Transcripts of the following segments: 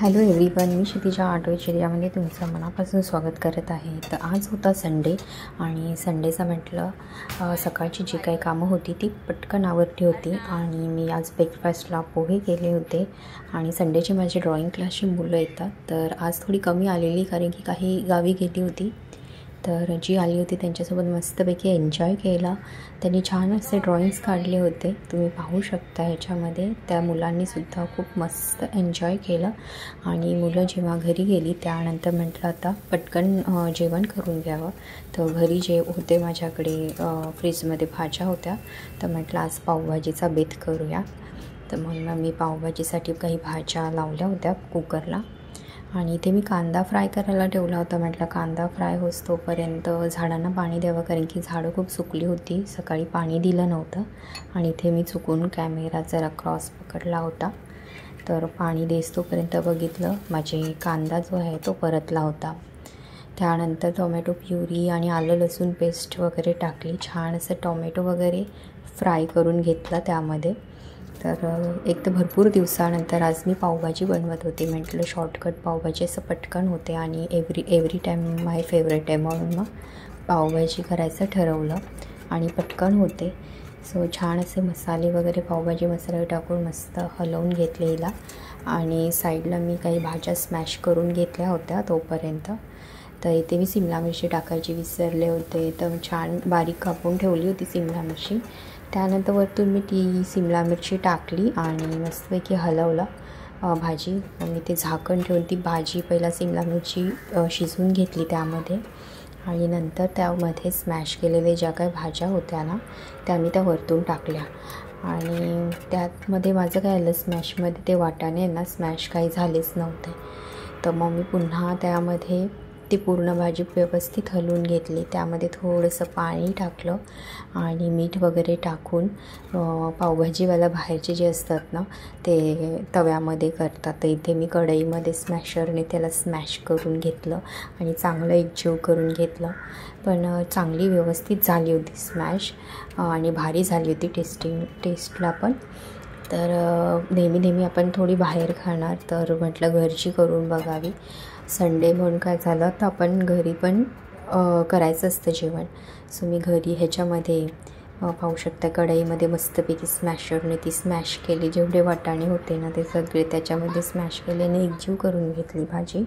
Hello everyone, मी क्षितिजा आठवले यामध्ये तुमचं मनापासून स्वागत करत आहे। तर आज होता संडे आणि संडेचं म्हटलं सकाळची जी काही कामं होती ती पटकन आवरली होती आणि मी आज ब्रेकफास्टला पोहे केले होते। आणि संडेची माझी ड्रॉइंग क्लासची मुलं येतात, तर आज थोडी कमी आलेली कारण की काही गावी गेली होती। तर जी आली होती त्यांच्यासोबत मस्तपैकी एन्जॉय केला। त्यांनी छान असे ड्रॉइंग्स काढले होते, तुम्ही पाहू शकता ह्याच्यामध्ये। त्या मुलांनीसुद्धा खूप मस्त एन्जॉय केलं आणि मुलं जेव्हा घरी गेली त्यानंतर म्हटलं आता पटकन जेवण करून घ्यावं। तर घरी जे होते माझ्याकडे फ्रीजमध्ये भाज्या होत्या, तर म्हटलं आज पावभाजीचा बेत करूया। तर मग मी पावभाजीसाठी काही भाज्या लावल्या होत्या कुकरला आणि इथे मी कांदा फ्राय करायला ठेवला होता। म्हटलं कांदा फ्राय होतोपर्यंत झाडांना पाणी द्यावं कारण की झाडं खूप सुकली होती, सकाळी पाणी दिलं नव्हतं आणि इथे मी चुकून कॅमेरा जरा क्रॉस पकडला होता। तर पाणी देतोपर्यंत बघितलं माझे कांदा जो आहे तो परतला होता। त्यानंतर टोमॅटो प्युरी आणि आलं लसूण पेस्ट वगैरे टाकली, छान असं टोमॅटो वगैरे फ्राय करून घेतला त्यामध्ये। तर एक तर भरपूर दिवसानंतर आज मी पावभाजी बनवत होते, म्हटलं शॉर्टकट पावभाजी असं पटकन होते आणि एव्हरी टाईम माय फेवरेट आहे म्हणून मग पावभाजी करायचं ठरवलं आणि पटकन होते। सो छान असे मसाले वगैरे पावभाजी मसाले टाकून मस्त हलवून घेतले हिला आणि साईडला मी काही भाज्या स्मॅश करून घेतल्या होत्या तोपर्यंत। तर इथे मी सिमला मिरची टाकायची विसरले होते, तर छान बारीक कापून ठेवली होती सिमला मिरची। त्यानंतर वरतून मी ती सिमला मिरची टाकली आणि मस्तपैकी हलवलं भाजी। मी ते झाकण ठेवून ती भाजी पहिला सिमला मिरची शिजवून घेतली त्यामध्ये आणि नंतर त्यामध्ये स्मॅश केलेले ज्या काही भाज्या होत्या ना त्या मी त्या वरतून टाकल्या आणि त्यामध्ये माझं काय आलं स्मॅशमध्ये ते वाटाणे ना स्मॅश काही झालेच नव्हते। तर मग मी पुन्हा त्यामध्ये ती पूर्ण भाजी व्यवस्थित हलवून घेतली, त्यामध्ये थोडंसं पाणी टाकलं आणि मीठ वगैरे टाकून पावभाजीवाला बाहेरचे जे असतात ना ते तव्यामध्ये करतात, तर इथे मी कढईमध्ये स्मॅशरने त्याला स्मॅश करून घेतलं आणि चांगलं एकजीव करून घेतलं। पण चांगली व्यवस्थित झाली होती स्मॅश आणि भारी झाली होती टेस्टला पण। तर नेहमी आपण थोडी बाहेर खाणार, तर म्हटलं घरची करून बघावी। संडे म्हणून काय झालं तर आपण घरी पण करायचं असतं जेवण। सो मी घरी ह्याच्यामध्ये पाहू शकता कढईमध्ये मस्तपैकी स्मॅशरने ती स्मॅश केली, जेवढे वाटाणे होते ना ते सगळे त्याच्यामध्ये स्मॅश केल्याने एकजीव करून घेतली भाजी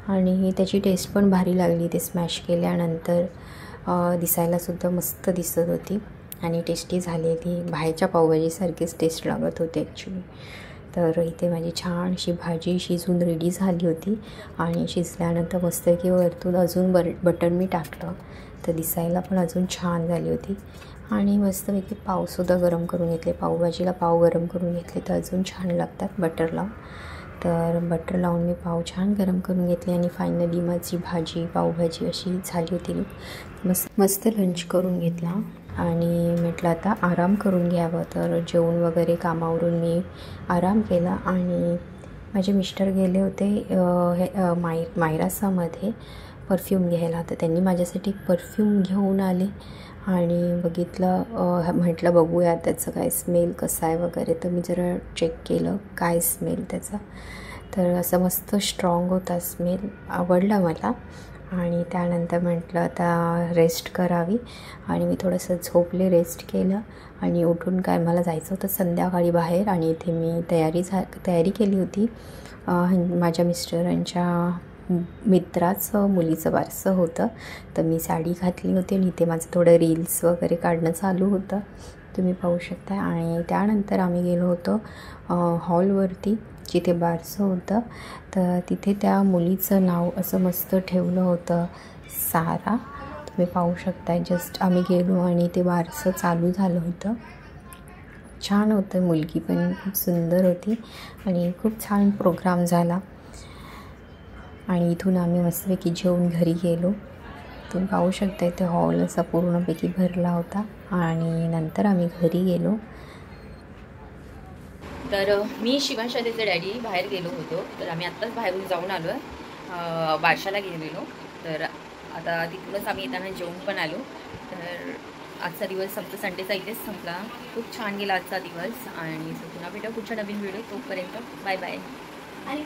आणि त्याची टेस्ट पण भारी लागली। ते स्मॅश केल्यानंतर दिसायलासुद्धा मस्त दिसत होती आणि टेस्टी झालेली, बाहेरच्या पावभाजीसारखीच टेस्ट लागत होती ॲक्च्युली। तर इथे माझी छान अशी भाजी शिजून रेडी झाली होती आणि शिजल्यानंतर मस्तपैकी वरतून अजून बटर मी टाकलं, तर दिसायला पण अजून छान झाली होती आणि मस्तपैकी पावसुद्धा गरम करून घेतले। पावभाजीला पाव गरम करून घेतले तर अजून छान लागतात बटर लावून। तर बटर लावून मी पाव छान गरम करून घेतले आणि फायनली माझी भाजी पावभाजी अशी झाली होती। मस्त लंच करून घेतला आणि म्हटलं आता आराम करून घ्यावं। तर जेवण वगैरे कामावरून मी आराम केला आणि माझे मिस्टर गेले होते मायरासामध्ये परफ्यूम घ्यायला, तर त्यांनी माझ्यासाठी परफ्यूम घेऊन आले आणि बघितलं, म्हटलं बघूया त्याचं काय स्मेल कसा आहे वगैरे। तर मी जरा चेक केलं काय स्मेल त्याचा, तर असं मस्त स्ट्रॉंग होता स्मेल, आवडला मला आणि त्यानंतर म्हटलं आता रेस्ट करावी आणि मी थोडंसं झोपले, रेस्ट केलं आणि उठून काय मला जायचं होतं संध्याकाळी बाहेर आणि इथे मी तयारी केली होती। माझ्या मिस्टरांच्या मित्राचं मुलीचं बारसं होतं, तर मी साडी घातली होती आणि इथे माझं थोडं रील्स वगैरे काढणं चालू होतं, तुम्ही पाहू शकता। आणि त्यानंतर आम्ही गेलो होतो हॉलवरती जिथे बारसं होतं, तर तिथे त्या मुलीचं नाव असं मस्त ठेवलं होतं सारा, तुम्ही पाहू शकता। जस्ट आम्ही गेलो आणि ते बारसं चालू झालं होतं, छान होतं, मुलगी पण खूप सुंदर होती आणि खूप छान प्रोग्राम झाला आणि इथून आम्ही मस्तपैकी जेवून घरी गेलो। तुम्ही पाहू शकता इथे हॉल असा पूर्णपैकी भरला होता आणि नंतर आम्ही घरी गेलो। तर मी शिवांश आदेचे डॅडी बाहेर गेलो होतो, तर आम्ही आत्ताच बाहेरून जाऊन आलो आहे, बारशाला गेलेलो। तर आता तिथूनच आम्ही येताना जेवून पण आलो। तर आजचा दिवस संपला, संडेचा इथेच संपला, खूप छान गेला आजचा दिवस आणि पुन्हा भेटू पुढच्या नवीन व्हिडिओ, तोपर्यंत बाय बाय।